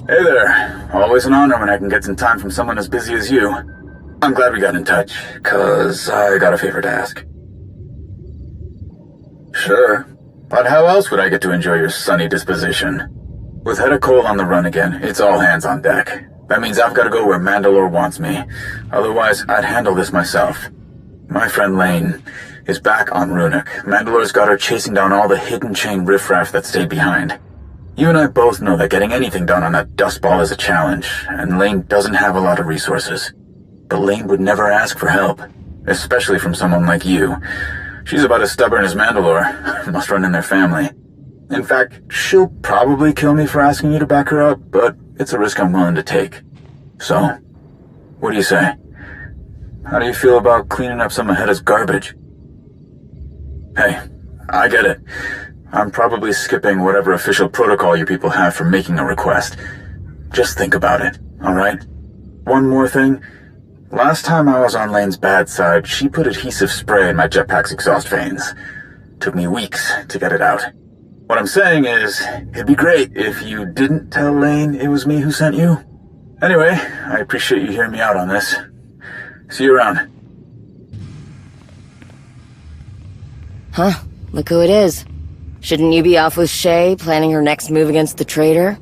Hey there. Always an honor when I can get some time from someone as busy as you. I'm glad we got in touch, 'cause I got a favor to ask. Sure, but how else would I get to enjoy your sunny disposition? With Hedda Cole on the run again, it's all hands on deck. That means I've got to go where Mandalore wants me. Otherwise, I'd handle this myself. My friend Lane is back on Runic. Mandalore's got her chasing down all the hidden chain riffraff that stayed behind. You and I both know that getting anything done on that dust ball is a challenge, and Lane doesn't have a lot of resources. But Lane would never ask for help, especially from someone like you. She's about as stubborn as Mandalore. Must run in their family. In fact, she'll probably kill me for asking you to back her up, but it's a risk I'm willing to take. So, what do you say? How do you feel about cleaning up some of Hedda's garbage? Hey, I get it. I'm probably skipping whatever official protocol you people have for making a request. Just think about it, alright? One more thing. Last time I was on Lane's bad side, she put adhesive spray in my jetpack's exhaust vanes. Took me weeks to get it out. What I'm saying is, it'd be great if you didn't tell Lane it was me who sent you. Anyway, I appreciate you hearing me out on this. See you around. Huh, look who it is. Shouldn't you be off with Shay, planning her next move against the traitor?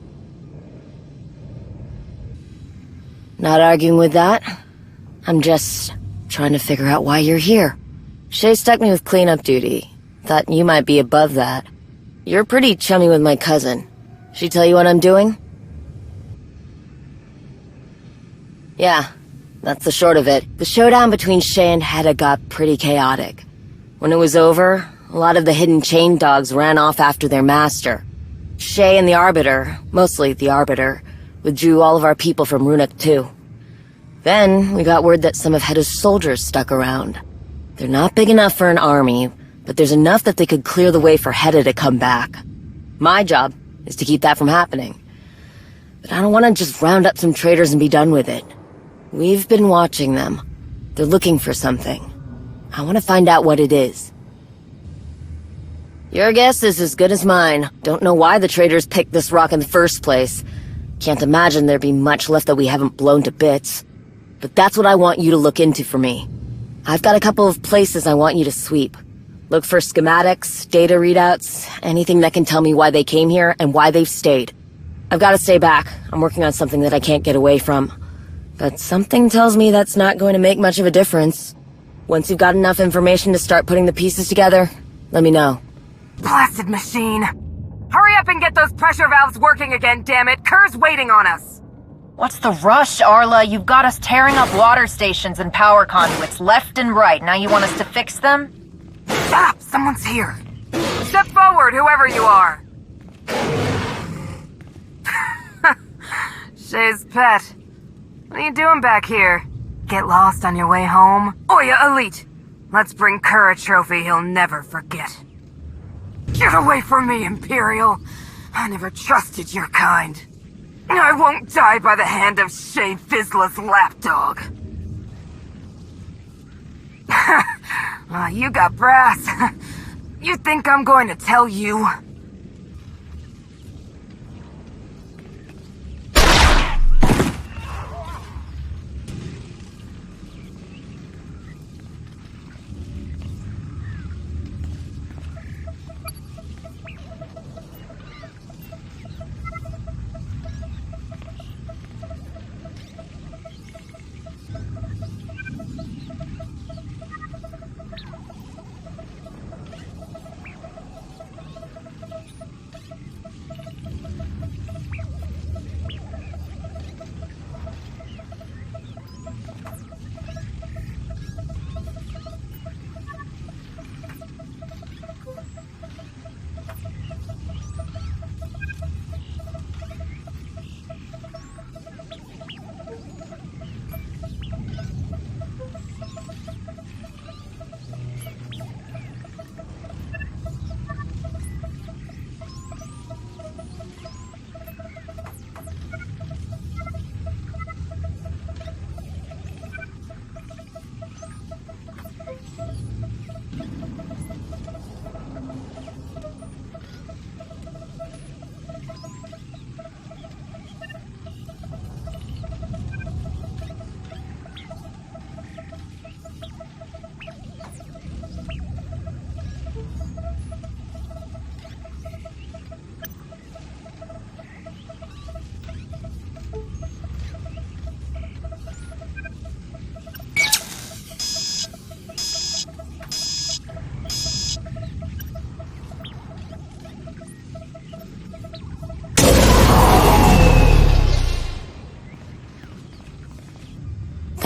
Not arguing with that. I'm just trying to figure out why you're here. Shay stuck me with cleanup duty. Thought you might be above that. You're pretty chummy with my cousin. She tell you what I'm doing? Yeah, that's the short of it. The showdown between Shay and Hedda got pretty chaotic. When it was over, a lot of the hidden chain dogs ran off after their master. Shay and the Arbiter, mostly the Arbiter, withdrew all of our people from Runic too. Then, we got word that some of Hedda's soldiers stuck around. They're not big enough for an army, but there's enough that they could clear the way for Hedda to come back. My job is to keep that from happening. But I don't want to just round up some traitors and be done with it. We've been watching them. They're looking for something. I want to find out what it is. Your guess is as good as mine. Don't know why the traitors picked this rock in the first place. Can't imagine there'd be much left that we haven't blown to bits. But that's what I want you to look into for me. I've got a couple of places I want you to sweep. Look for schematics, data readouts, anything that can tell me why they came here and why they've stayed. I've got to stay back. I'm working on something that I can't get away from. But something tells me that's not going to make much of a difference. Once you've got enough information to start putting the pieces together, let me know. Blasted machine! Hurry up and get those pressure valves working again, damn it! Kerr's waiting on us! What's the rush, Arla? You've got us tearing up water stations and power conduits left and right. Now you want us to fix them? Shut up! Someone's here! Step forward, whoever you are! Shay's pet. What are you doing back here? Get lost on your way home? Oya Elite! Let's bring Kerr a trophy he'll never forget. Get away from me, Imperial! I never trusted your kind. I won't die by the hand of Shay Vizsla's lapdog. You got brass. You think I'm going to tell you?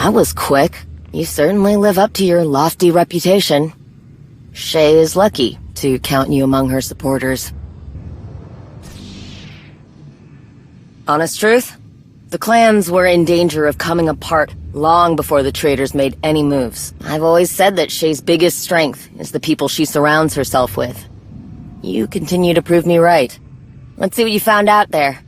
That was quick. You certainly live up to your lofty reputation. Shay is lucky to count you among her supporters. Honest truth? The clans were in danger of coming apart long before the traitors made any moves. I've always said that Shay's biggest strength is the people she surrounds herself with. You continue to prove me right. Let's see what you found out there.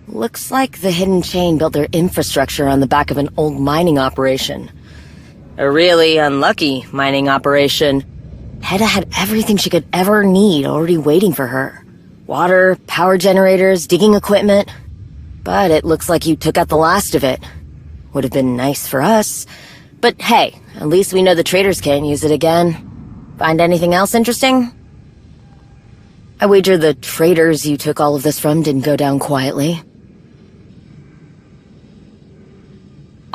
Looks like the Hidden Chain built their infrastructure on the back of an old mining operation. A really unlucky mining operation. Hedda had everything she could ever need already waiting for her. Water, power generators, digging equipment. But it looks like you took out the last of it. Would have been nice for us. But hey, at least we know the traitors can't use it again. Find anything else interesting? I wager the traitors you took all of this from didn't go down quietly.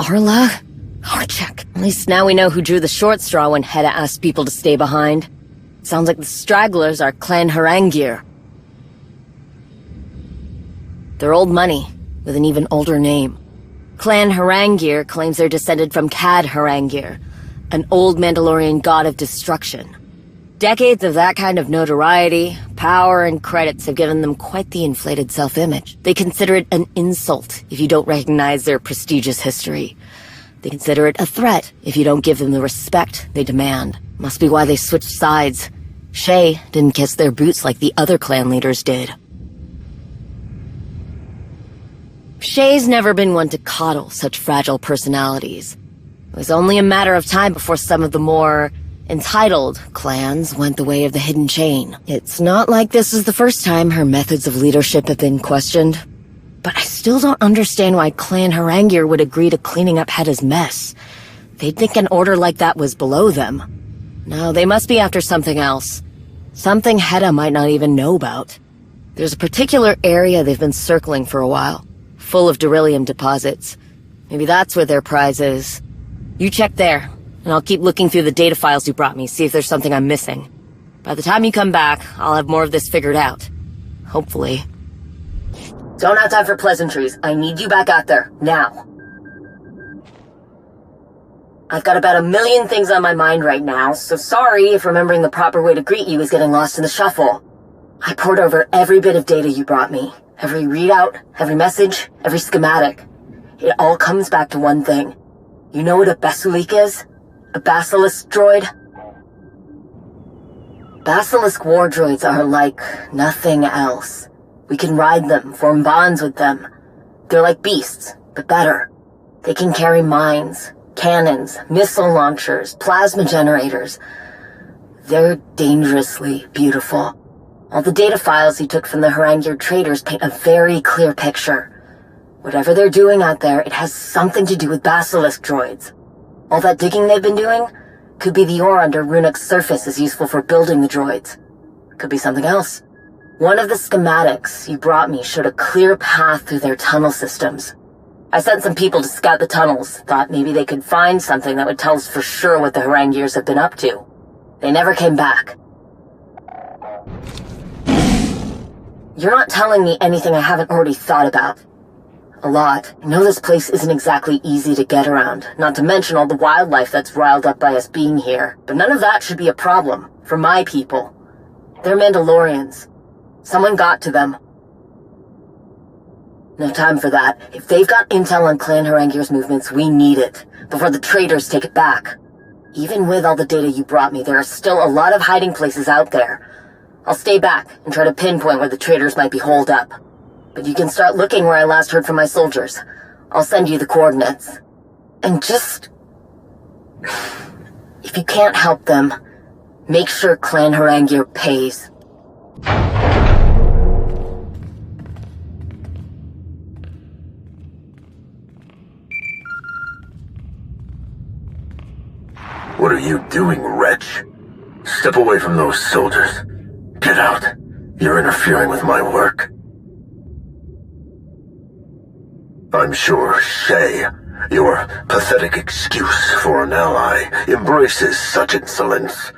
Arla? Harchek. At least now we know who drew the short straw when Hedda asked people to stay behind. Sounds like the stragglers are Clan Harangir. They're old money, with an even older name. Clan Harangir claims they're descended from Cad Harangir, an old Mandalorian god of destruction. Decades of that kind of notoriety, power, and credits have given them quite the inflated self-image. They consider it an insult if you don't recognize their prestigious history. They consider it a threat if you don't give them the respect they demand. Must be why they switched sides. Shay didn't kiss their boots like the other clan leaders did. Shay's never been one to coddle such fragile personalities. It was only a matter of time before some of the more entitled clans went the way of the Hidden Chain. It's not like this is the first time her methods of leadership have been questioned. But I still don't understand why Clan Harangir would agree to cleaning up Hedda's mess. They'd think an order like that was below them. No, they must be after something else. Something Hedda might not even know about. There's a particular area they've been circling for a while, full of beryllium deposits. Maybe that's where their prize is. You check there, and I'll keep looking through the data files you brought me, see if there's something I'm missing. By the time you come back, I'll have more of this figured out. Hopefully. Don't have time for pleasantries. I need you back out there, now. I've got about 1 million things on my mind right now, so sorry if remembering the proper way to greet you is getting lost in the shuffle. I poured over every bit of data you brought me. Every readout, every message, every schematic. It all comes back to one thing. You know what a Basulik is? A Basilisk droid? Basilisk war droids are like nothing else. We can ride them, form bonds with them. They're like beasts, but better. They can carry mines, cannons, missile launchers, plasma generators. They're dangerously beautiful. All the data files you took from the Harangir traders paint a very clear picture. Whatever they're doing out there, it has something to do with Basilisk droids. All that digging they've been doing could be the ore under Runak's surface is useful for building the droids. Could be something else. One of the schematics you brought me showed a clear path through their tunnel systems. I sent some people to scout the tunnels, thought maybe they could find something that would tell us for sure what the Harangirs have been up to. They never came back. You're not telling me anything I haven't already thought about. A lot. I know this place isn't exactly easy to get around, not to mention all the wildlife that's riled up by us being here. But none of that should be a problem, for my people. They're Mandalorians. Someone got to them. No time for that. If they've got intel on Clan Harangir's movements, we need it, before the traitors take it back. Even with all the data you brought me, there are still a lot of hiding places out there. I'll stay back and try to pinpoint where the traitors might be holed up. But you can start looking where I last heard from my soldiers. I'll send you the coordinates. And just... if you can't help them, make sure Clan Harangir pays. What are you doing, wretch? Step away from those soldiers. Get out. You're interfering with my work. I'm sure Shay, your pathetic excuse for an ally, embraces such insolence.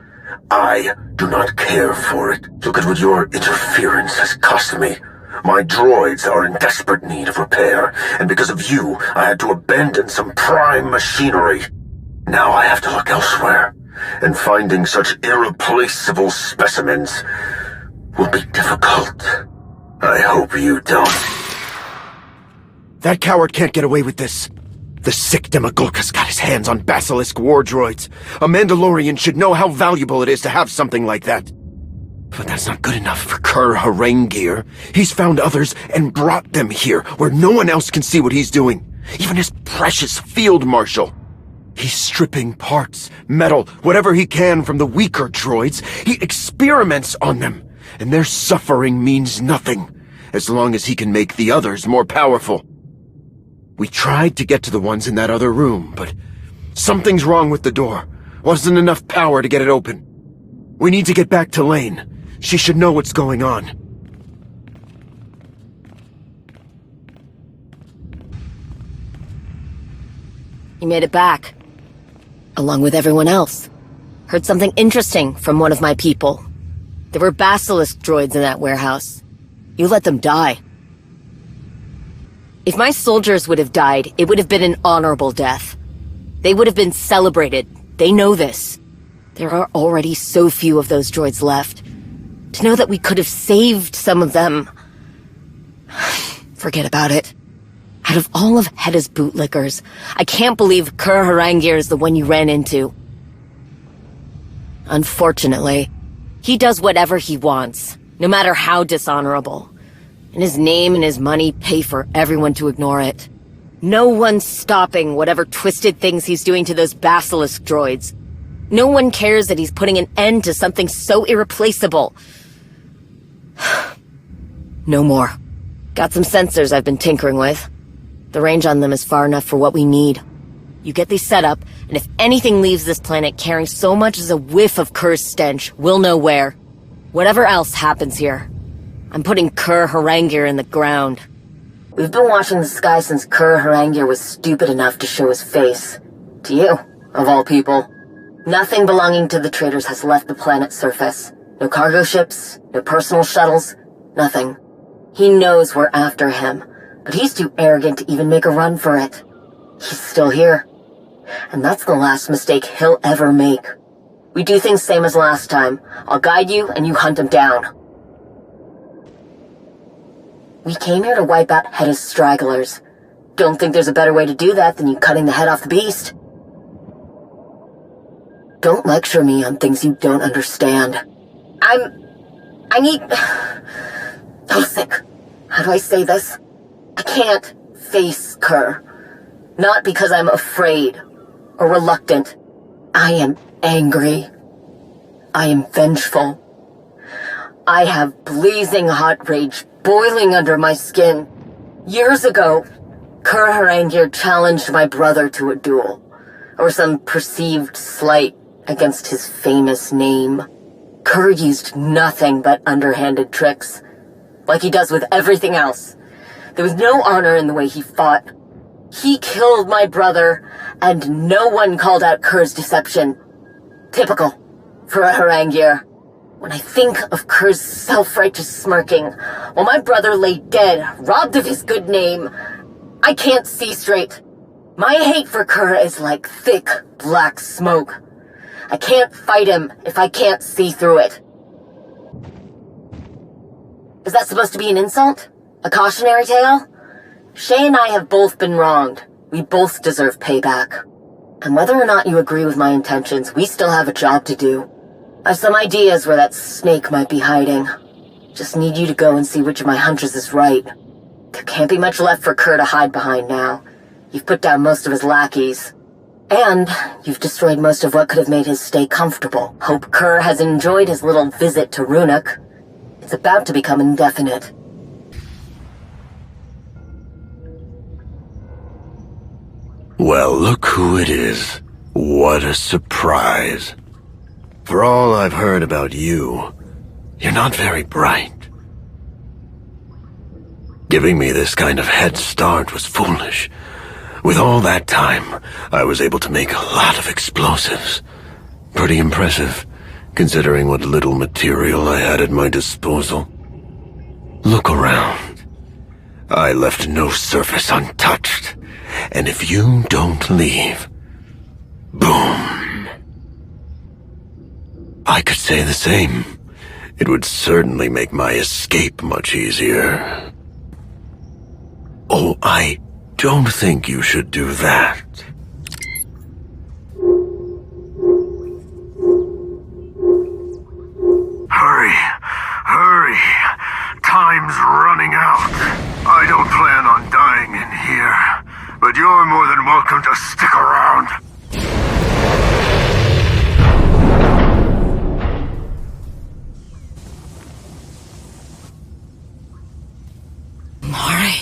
I do not care for it. Look at what your interference has cost me. My droids are in desperate need of repair, and because of you, I had to abandon some prime machinery. Now I have to look elsewhere, and finding such irreplaceable specimens will be difficult. I hope you don't. That coward can't get away with this. The sick Demogorka's got his hands on Basilisk war droids. A Mandalorian should know how valuable it is to have something like that. But that's not good enough for Kur Harangir. He's found others and brought them here, where no one else can see what he's doing. Even his precious field marshal. He's stripping parts, metal, whatever he can from the weaker droids. He experiments on them, and their suffering means nothing, as long as he can make the others more powerful. We tried to get to the ones in that other room, but something's wrong with the door. Wasn't enough power to get it open. We need to get back to Lane. She should know what's going on. You made it back. Along with everyone else. Heard something interesting from one of my people. There were Basilisk droids in that warehouse. You let them die. If my soldiers would have died, it would have been an honorable death. They would have been celebrated. They know this. There are already so few of those droids left. To know that we could have saved some of them... Forget about it. Out of all of Hedda's bootlickers, I can't believe Kur Harangir is the one you ran into. Unfortunately, he does whatever he wants, no matter how dishonorable. And his name and his money pay for everyone to ignore it. No one's stopping whatever twisted things he's doing to those Basilisk droids. No one cares that he's putting an end to something so irreplaceable. No more. Got some sensors I've been tinkering with. The range on them is far enough for what we need. You get these set up, and if anything leaves this planet carrying so much as a whiff of Kur's stench, we'll know where. Whatever else happens here, I'm putting Kur Harangir in the ground. We've been watching the sky since Kur Harangir was stupid enough to show his face. To you, of all people. Nothing belonging to the traders has left the planet's surface. No cargo ships, no personal shuttles, nothing. He knows we're after him, but he's too arrogant to even make a run for it. He's still here. And that's the last mistake he'll ever make. We do things same as last time. I'll guide you and you hunt him down. We came here to wipe out Hedda's stragglers. Don't think there's a better way to do that than you cutting the head off the beast. Don't lecture me on things you don't understand. I need... Sick. How do I say this? I can't face Kur. Not because I'm afraid or reluctant. I am angry. I am vengeful. I have blazing hot rage boiling under my skin. Years ago, Kur Harangir challenged my brother to a duel, or some perceived slight against his famous name. Kur used nothing but underhanded tricks, like he does with everything else. There was no honor in the way he fought. He killed my brother, and no one called out Kur's deception. Typical for a Harangir. When I think of Kur's self-righteous smirking, while my brother lay dead, robbed of his good name, I can't see straight. My hate for Kur is like thick, black smoke. I can't fight him if I can't see through it. Is that supposed to be an insult? A cautionary tale? Shay and I have both been wronged. We both deserve payback. And whether or not you agree with my intentions, we still have a job to do. I have some ideas where that snake might be hiding. Just need you to go and see which of my hunches is right. There can't be much left for Kur to hide behind now. You've put down most of his lackeys. And you've destroyed most of what could have made his stay comfortable. Hope Kur has enjoyed his little visit to Runuk. It's about to become indefinite. Well, look who it is. What a surprise. For all I've heard about you, you're not very bright. Giving me this kind of head start was foolish. With all that time, I was able to make a lot of explosives. Pretty impressive, considering what little material I had at my disposal. Look around. I left no surface untouched. And if you don't leave, boom. I could say the same. It would certainly make my escape much easier. Oh, I don't think you should do that. Hurry! Hurry! Time's running out. I don't plan on dying in here, but you're more than welcome to stick around. Mari,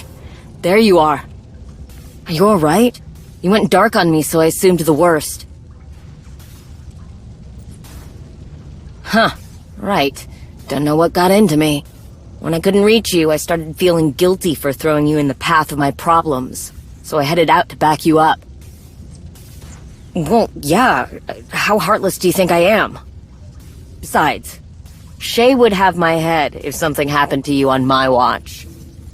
there you are. Are you alright? You went dark on me, so I assumed the worst. Huh, right. Don't know what got into me. When I couldn't reach you, I started feeling guilty for throwing you in the path of my problems, so I headed out to back you up. Well, yeah, how heartless do you think I am? Besides, Shay would have my head if something happened to you on my watch.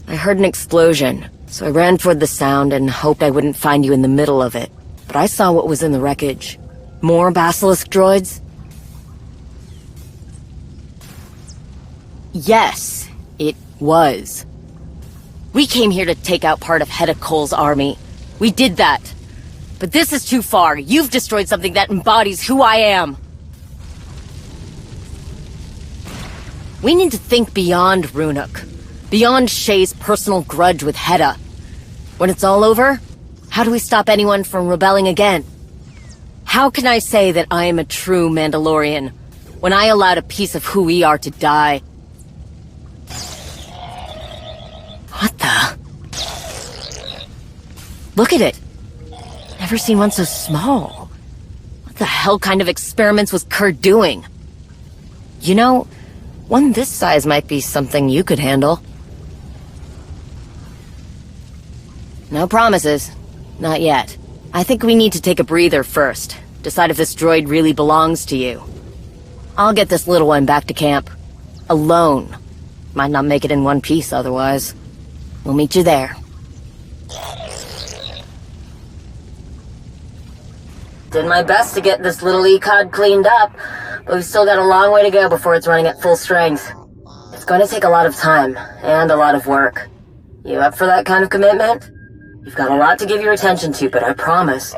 I heard an explosion, so I ran toward the sound and hoped I wouldn't find you in the middle of it. But I saw what was in the wreckage. More basilisk droids? Yes, it was. We came here to take out part of Hedda Cole's army. We did that. But this is too far. You've destroyed something that embodies who I am. We need to think beyond Runuk. Beyond Shay's personal grudge with Hedda. When it's all over, how do we stop anyone from rebelling again? How can I say that I am a true Mandalorian when I allowed a piece of who we are to die? What the? Look at it. Never seen one so small. What the hell kind of experiments was Kerr doing? You know, one this size might be something you could handle. No promises. Not yet. I think we need to take a breather first. Decide if this droid really belongs to you. I'll get this little one back to camp. Alone. Might not make it in one piece otherwise. We'll meet you there. Did my best to get this little ECOD cleaned up, but we've still got a long way to go before it's running at full strength. It's going to take a lot of time, and a lot of work. You up for that kind of commitment? You've got a lot to give your attention to, but I promise,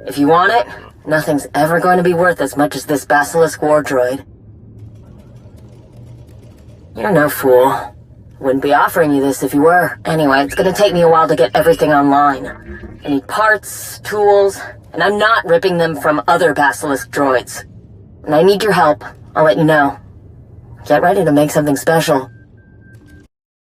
if you want it, nothing's ever going to be worth as much as this Basilisk war droid. You're no fool. Wouldn't be offering you this if you were. Anyway, it's gonna take me a while to get everything online. I need parts, tools, and I'm not ripping them from other Basilisk droids. When I need your help, I'll let you know. Get ready to make something special.